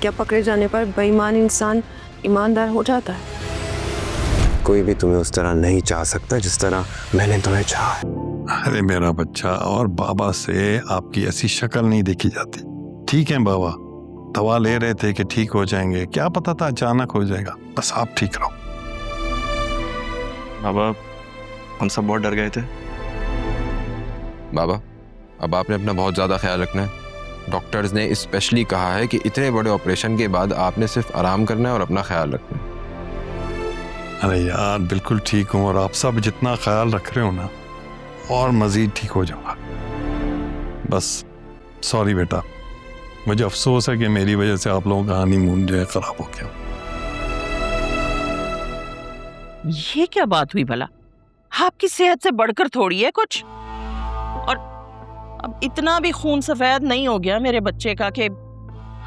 क्या पकड़े जाने पर बेईमान इंसान ईमानदार हो जाता है? कोई भी तुम्हें उस तरह नहीं चाह सकता जिस तरह मैंने तुम्हें चाहा। अरे मेरा बच्चा, और बाबा से आपकी ऐसी शक्ल नहीं देखी जाती। ठीक है बाबा, दवा ले रहे थे कि ठीक हो जाएंगे, क्या पता था अचानक हो जाएगा। बस आप ठीक रहो। बाबा हम सब बहुत डर गए थे। बाबा अब आपने अपना बहुत ज़्यादा ख्याल रखना है। डॉक्टर्स ने स्पेशली कहा है कि इतने बड़े ऑपरेशन के बाद आपने सिर्फ आराम करना है और अपना ख्याल रखना है। अरे यार बिल्कुल ठीक हूँ, और आप सब जितना ख्याल रख रहे हो ना, और मज़ीद ठीक हो जाऊंगा। बस सॉरी बेटा, मुझे अफसोस है कि मेरी वजह से आप लोगों का हनीमून जो है ख़राब हो गया। ये क्या बात हुई भला? आपकी सेहत से बढ़कर थोड़ी है कुछ। और अब इतना भी खून सफेद नहीं हो गया मेरे बच्चे का कि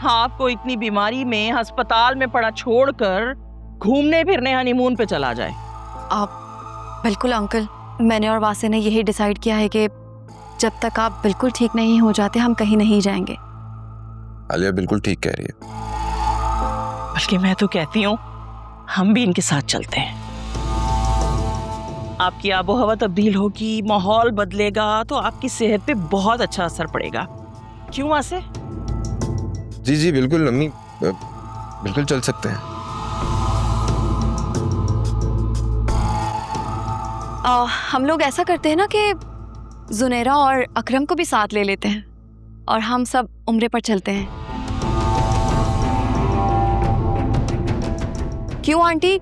आपको इतनी बीमारी में अस्पताल में पड़ा छोड़कर घूमने फिरने हनीमून पे चला जाए। आप बिल्कुल अंकल, मैंने और वासे ने यही डिसाइड किया है कि जब तक आप बिल्कुल ठीक नहीं हो जाते हम कहीं नहीं जाएंगे। आलिया बिल्कुल ठीक कह रही है। बल्कि मैं तो कहती हूँ हम भी इनके साथ चलते हैं। आपकी आबोहवा तब्दील होगी, माहौल बदलेगा, तो आपकी सेहत पे बहुत अच्छा असर पड़ेगा। क्यों वासे? जी जी बिल्कुल अम्मी, बिल्कुल चल सकते हैं। हम लोग ऐसा करते हैं ना कि जुनेरा और अकरम को भी साथ ले लेते हैं और हम सब उम्रे पर चलते हैं। क्यों आंटी,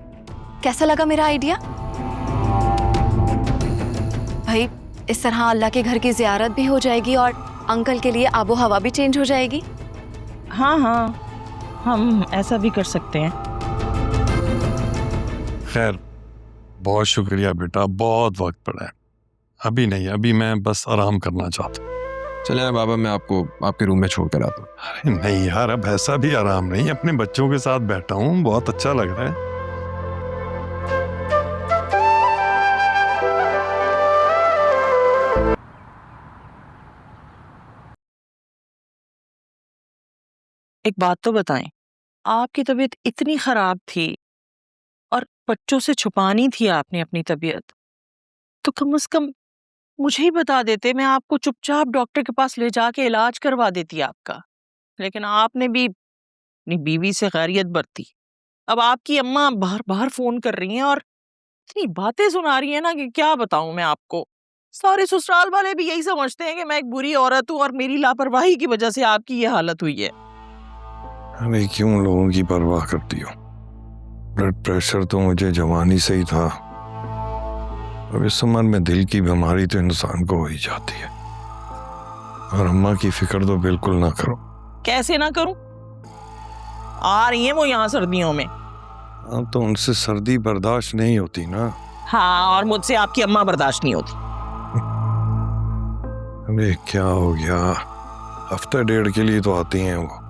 कैसा लगा मेरा आइडिया? भाई इस तरह अल्लाह के घर की ज़ियारत भी हो जाएगी और अंकल के लिए आबो हवा भी चेंज हो जाएगी। हाँ हम ऐसा भी कर सकते हैं। खैर बहुत शुक्रिया बेटा, बहुत वक्त पड़ा है। अभी नहीं, अभी मैं बस आराम करना चाहता हूँ। चले ना बाबा, मैं आपको आपके रूम में छोड़ कर आता हूँ। अरे नहीं यार, अब ऐसा भी आराम नहीं, अपने बच्चों के साथ बैठा हूँ, बहुत अच्छा लग रहा है। एक बात तो बताएं, आपकी तबीयत इतनी खराब थी और बच्चों से छुपानी थी आपने अपनी तबीयत, तो कम से कम मुझे ही बता देते, मैं आपको चुपचाप डॉक्टर के पास ले जाके इलाज करवा देती आपका। लेकिन आपने भी अपनी बीवी से खैरियत बरती। अब आपकी अम्मा बार बार फोन कर रही हैं और इतनी बातें सुना रही है ना कि क्या बताऊं मैं आपको। सारे ससुराल वाले भी यही समझते हैं कि मैं एक बुरी औरत हूं और मेरी लापरवाही की वजह से आपकी ये हालत हुई है। अरे क्यों लोगों की परवाह करती हो? ब्लड प्रेशर तो मुझे जवानी से ही था, अब इस उम्र में दिल की बीमारी तो इंसान को हो ही जाती है। और अम्मा की फिक्र तो बिल्कुल ना करो। कैसे ना करूं? आ रही हैं वो यहाँ सर्दियों में। अब तो उनसे सर्दी बर्दाश्त नहीं होती ना। हाँ, और मुझसे आपकी अम्मा बर्दाश्त नहीं होती। अरे क्या हो गया, हफ्ते डेढ़ के लिए तो आती हैं वो।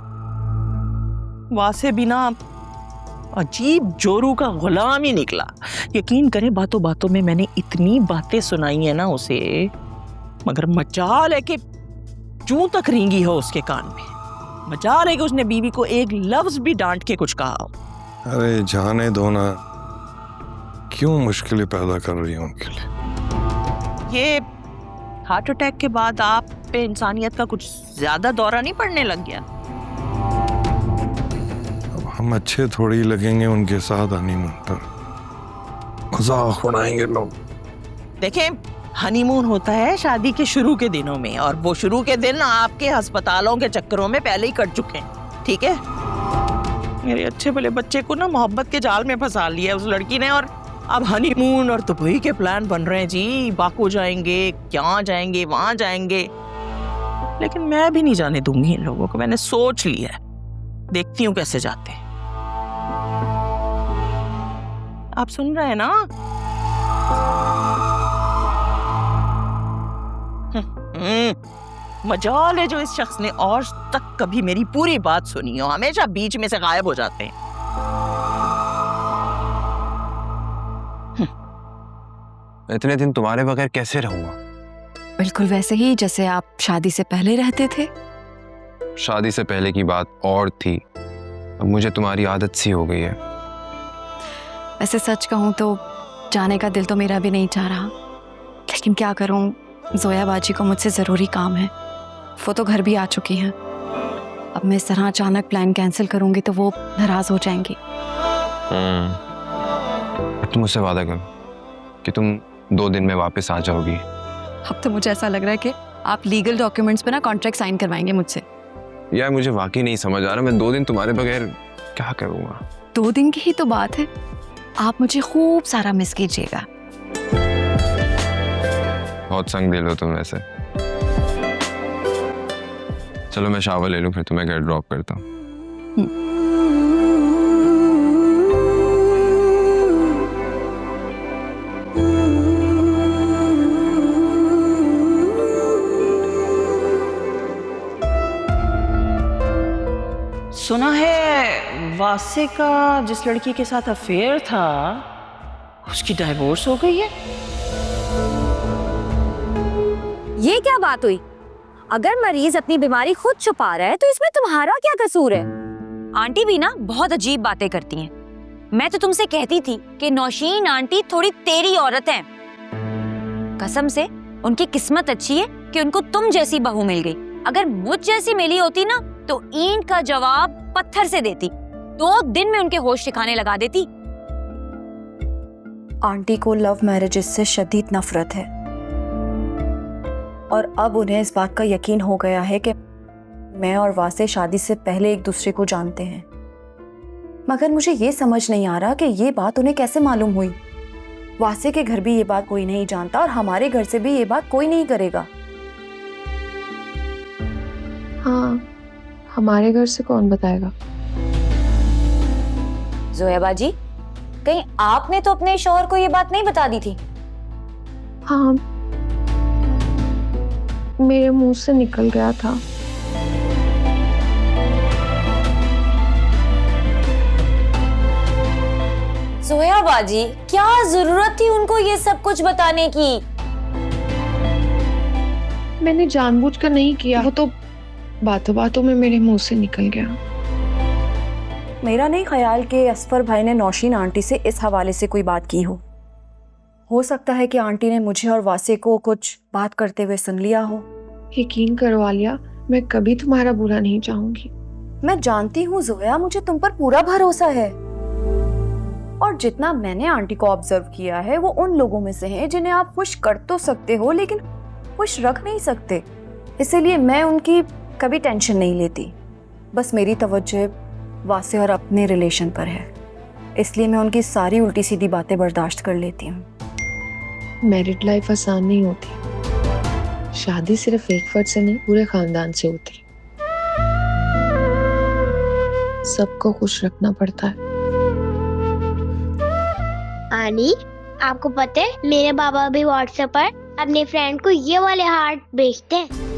वासे बिना अजीब जोरू का गुलाम ही निकला। यकीन करें, बातों बातों में मैंने इतनी बातें सुनाई है ना उसे, मगर मजाल है कि जूं तक रेंगी हो उसके कान में। मजाल है कि उसने बीवी को एक लफ्ज भी डांट के कुछ कहा हो। अरे जाने दो ना, क्यों मुश्किलें पैदा कर रही हो उनके लिए। ये हार्ट अटैक के बाद आप पे इंसानियत का कुछ ज्यादा दौरा नहीं पड़ने लग गया? अब हम अच्छे थोड़ी लगेंगे उनके साथ हनीमून पर, मजाक उड़ाएंगे लोग। देखें, हनीमून होता है शादी के शुरू के दिनों में, और वो शुरू के दिन आपके अस्पतालों के चक्करों में पहले ही कट चुके हैं। ठीक है, मेरे अच्छे भले बच्चे को ना मोहब्बत के जाल में फंसा लिया उस लड़की ने, और अब हनीमून और दुबई के प्लान बन रहे हैं जी। बाकू जाएंगे, यहाँ जाएंगे, वहां जाएंगे। लेकिन मैं भी नहीं जाने दूंगी इन लोगों को, मैंने सोच लिया है। देखती हूँ कैसे जाते हैं। आप सुन रहे हैं ना? मजाल है जो इस शख्स ने और तक कभी मेरी पूरी बात सुनी हो, हमेशा बीच में से गायब हो जाते हैं। इतने दिन तुम्हारे बगैर कैसे रहूंगा? बिल्कुल वैसे ही जैसे आप शादी से पहले रहते थे। शादी से पहले की बात और थी अब मुझे तुम्हारी आदत सी हो गई है। वैसे सच कहूँ तो जाने का दिल तो मेरा भी नहीं चाह रहा, लेकिन क्या करूँ, जोया बाजी को मुझसे ज़रूरी काम है। वो तो घर भी आ चुकी हैं। अब मैं इस तरह अचानक प्लान कैंसिल करूँगी तो वो नाराज़ हो जाएंगी। तुम मुझसे वादा करो कि तुम 2 दिन में वापस आ जाओगी। अब तो मुझे ऐसा लग रहा है कि आप लीगल डॉक्यूमेंट्स पे ना कॉन्ट्रैक्ट साइन करवाएंगे मुझसे। यार मुझे वाकई नहीं समझ आ रहा, मैं 2 दिन तुम्हारे बगैर क्या करूँगा। 2 दिन की ही तो बात है, आप मुझे खूब सारा मिस कीजिएगा। बहुत संग दिल हो तुम वैसे। चलो मैं शावर ले लूं, फिर तुम्हें घर ड्रॉप करता हूँ। सुना है वासे का जिस लड़की के साथ अफेयर था उसकी डाइवोर्स हो गई है। ये क्या बात हुई? अगर मरीज अपनी बीमारी खुद छुपा रहा है तो इसमें तुम्हारा क्या कसूर है? आंटी भी ना बहुत अजीब बातें करती हैं। मैं तो तुमसे कहती थी कि नौशीन आंटी थोड़ी तेरी औरत हैं। कसम से उनकी किस्मत अच्छी है कि उनको तुम जैसी बहू मिल गई। अगर मुझ जैसी मिली होती ना तो ईंट का जवाब पत्थर से देती, 2 दिन में उनके होश ठिकाने लगा देती। आंटी को लव मैरिजेस से शदीद नफरत है और अब उन्हें इस बात का यकीन हो गया है कि मैं और वासे शादी से पहले एक दूसरे को जानते हैं। मगर मुझे ये समझ नहीं आ रहा कि ये बात उन्हें कैसे मालूम हुई। वासे के घर भी ये बात कोई नहीं जानता और हमारे घर से भी ये बात कोई नहीं करेगा। हाँ, हमारे घर से कौन बताएगा? जोया बाजी, कहीं आपने तो अपने शौहर को ये बात नहीं बता दी थी? हाँ, मेरे मुंह से निकल गया था। जोया बाजी, क्या जरूरत थी उनको ये सब कुछ बताने की? मैंने जानबूझकर नहीं किया, वो तो बातों बातों में मेरे मुंह से निकल गया। मेरा नहीं ख्याल कि असफर भाई ने नौशीन आंटी से इस हवाले से कोई बात की हो सकता है कि आंटी ने मुझे और वासे को कुछ बात करते हुए सुन लिया हो। यकीन करो आलिया, मैं कभी तुम्हारा बुरा नहीं चाहूंगी। मैं जानती हूँ जोया, मुझे तुम पर पूरा भरोसा है और जितना मैंने आंटी को ऑब्जर्व किया है वो उन लोगों में से है जिन्हें आप खुश कर तो सकते हो लेकिन खुश रख नहीं सकते। इसीलिए मैं उनकी कभी टेंशन नहीं लेती। बस मेरी तवज्जो वासे और अपने रिलेशन पर है, इसलिए मैं उनकी सारी उल्टी सीधी बातें बर्दाश्त कर लेती हूँ। मैरिड लाइफ आसान नहीं होती। शादी सिर्फ एक फर्द से नहीं, पूरे खानदान से होती। सबको खुश रखना पड़ता है। आनी, आपको पता है मेरे बाबा भी व्हाट्सएप पर अपने फ्रेंड को ये वाले हार्ट भेजते हैं।